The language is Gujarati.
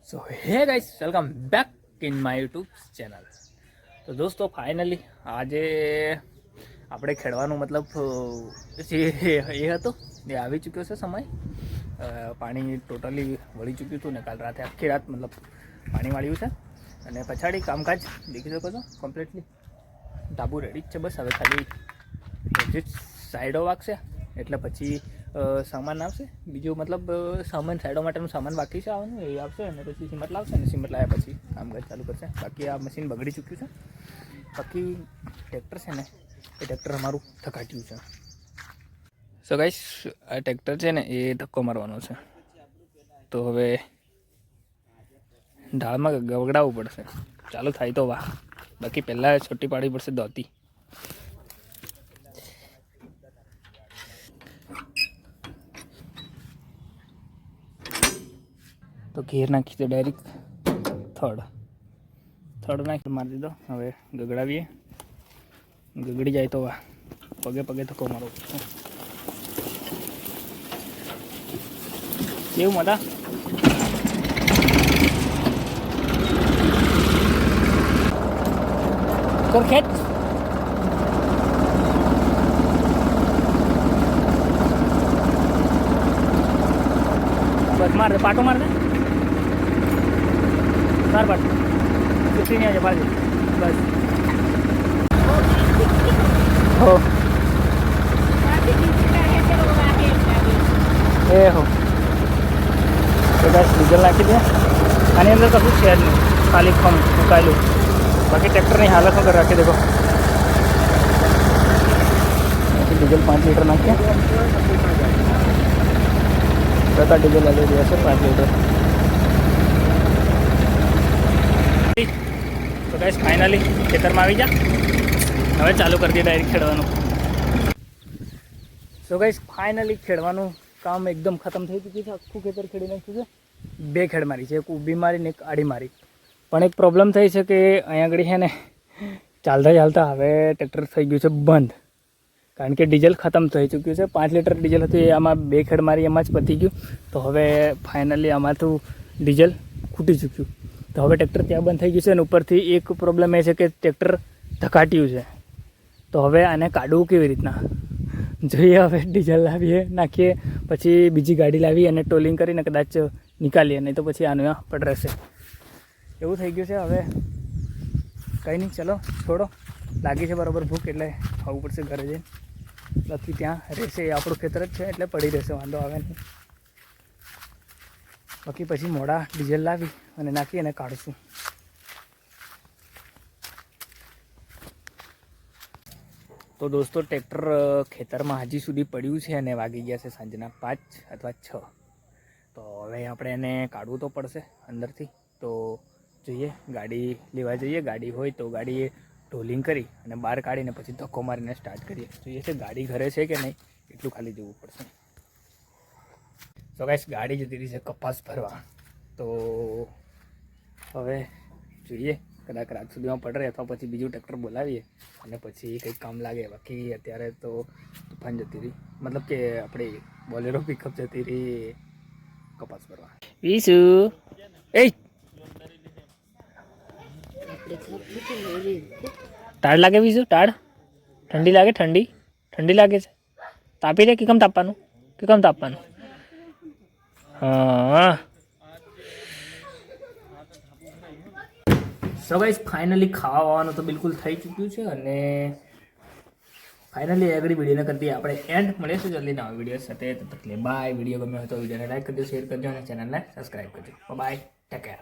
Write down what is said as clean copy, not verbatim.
So hey guys welcome back in my YouTube channel. तो दोस्तों फाइनली આજે આપણે ખેડવાનું મતલબ જે એ હતો એ આવી ચૂક્યો છે સમય। પાણી ટોટલી વળી ચૂક્યું હતું ને કાલ રાતે આખી રાત મતલબ પાણી વાળ્યું છે અને પછાડી કામકાજ દેખી શકો છો કમ્પ્લીટલી ટાબુ રેડી જ છે। બસ હવે ખાલી એક્ઝિટ સાઈડો વાગશે એટલે પછી સામાન આવશે બીજું મતલબ સામાન સાઈડો માટેનું સામાન બાકી છે આવવાનું એ આવશે અને પછી સિમેન્ટ લાવશે અને સિમેન્ટ લાવ્યા પછી કામકાજ ચાલુ કરશે। બાકી આ મશીન બગડી ચૂક્યું છે। બાકી ટ્રેક્ટર છે ને એ ટ્રેક્ટર અમારું થકાટ્યું છે। સો ગાઈસ આ ટ્રેક્ટર છે ને એ ધક્કો મારવાનો છે તો હવે ઢાળમાં ગવડાવવું પડશે ચાલુ થાય તો વાહ, બાકી પહેલાં છોટી પાડવી પડશે દોતી। તો ઘેર નાખી દો ડાયરેક્ટ થર્ડ નાખી મારી દીધો। હવે ગગડાવીએ, ગગડી જાય તો વાહ, પગે પગે ધક્કો મારો કેવું મતા કર ખેંચ બસ માર દે પાટો માર દે मार पाट कुछ नहीं आ जा मार दे बस हो ए हो तो बस डीजल नाखी दे आने अंदर कशु है नहीं खाली खम मुकायलू बाकी ट्रेक्टर नहीं हालत में कर रखे। देखो डीजल 5 लीटर नाखे तो डीजल लगे दिया से 5 लीटर। तो गाइस फाइनली खेतर में आई जा हवे चालू कर दिया डायरेक्ट खेड़वानुं। सो गाइस फाइनली खेड़वानुं काम एकदम खत्म थई चूक्युं छे। आखुं खेतर खेड़ी नाख्युं छे। 2 खेड़ मारी छे, एक ऊभी मारी ने एक आड़ी मारी। पण एक प्रॉब्लम थई छे के अहींया आगळी छे ने चालता चालता हवे ट्रेक्टर थई गयुं छे बंध, कारण के डीजल खत्म थई चूक्युं छे। 5 लीटर डीजल हतुं ए आमां 2 खेड़ मारी एमां ज पती गयुं। तो हवे फाइनली आमांथुं डीजल खूटी चूक्युं। तो हवे ट्रेक्टर त्यां बंध थई गयुं छे। उपरथी एक प्रॉब्लम ए छे के ट्रेक्टर धकाट्युं छे। तो हवे आने काढवुं केवी रीतना જોઈએ। હવે ડીઝલ લાવીએ નાખીએ પછી બીજી ગાડી લાવી અને ટોલિંગ કરીને કદાચ નીકાળીએ, નહીં તો પછી આનું આ પડ રહેશે એવું થઈ ગયું છે। હવે કંઈ નહીં, ચલો છોડો, લાગી છે બરાબર ભૂખ એટલે ખાવું પડશે ઘરે જઈને। બાકી ત્યાં રહેશે એ આપણું ખેતર જ છે એટલે પડી રહેશે, વાંધો આવે નહીં। બાકી પછી મોડા ડીઝલ લાવી અને નાખી અને કાઢશું। तो दोस्तों ट्रेक्टर खेतर में हजी सुधी पड्યું છે અને વાગી ગયા છે સાંજના 5 અથવા 6। तो હવે આપણે એને કાઢવું તો પડશે અંદરથી। તો જોઈએ ગાડી લેવા જઈએ, ગાડી હોય તો ગાડી ટોલિંગ કરી અને બહાર કાઢીને પછી ધક્કો મારીને સ્ટાર્ટ કરીએ। જોઈએ છે ગાડી ઘરે છે કે નહીં એટલું ખાલી જોવું પડશે। તો ગાઈસ ગાડી જતી રહી છે કપાસ ભરવા। તો હવે જોઈએ કદાચ રાત સુધીમાં પડે અથવા પછી બીજું ટ્રેક્ટર બોલાવીએ અને પછી કંઈક કામ લાગે। બાકી અત્યારે તો તુફાન જતી રહી, મતલબ કે આપણે બોલેરો પિકઅપ જતી રહી કપાસ ભરવા। વીસુ એ ટાળ લાગે, વીસુ ટાળ ઠંડી લાગે, ઠંડી લાગે છે। તાપી દે કે કેમ તાપવાનું હા। सो गाइस फाइनली खावा वावानुं तो बिल्कुल थई चूक्युं छे અને फाइनली આગળ વિડીયોને કરી દઈએ આપણે એન્ડ। મળીશું જલ્દી નવા વિડીયો સાથે, તબ તક લે બાય। વિડીયો ગમ્યો હોય તો વિડીયોને લાઈક કરજો, શેર કરજો અને ચેનલને સબસ્ક્રાઇબ કરજો। Bye, take care.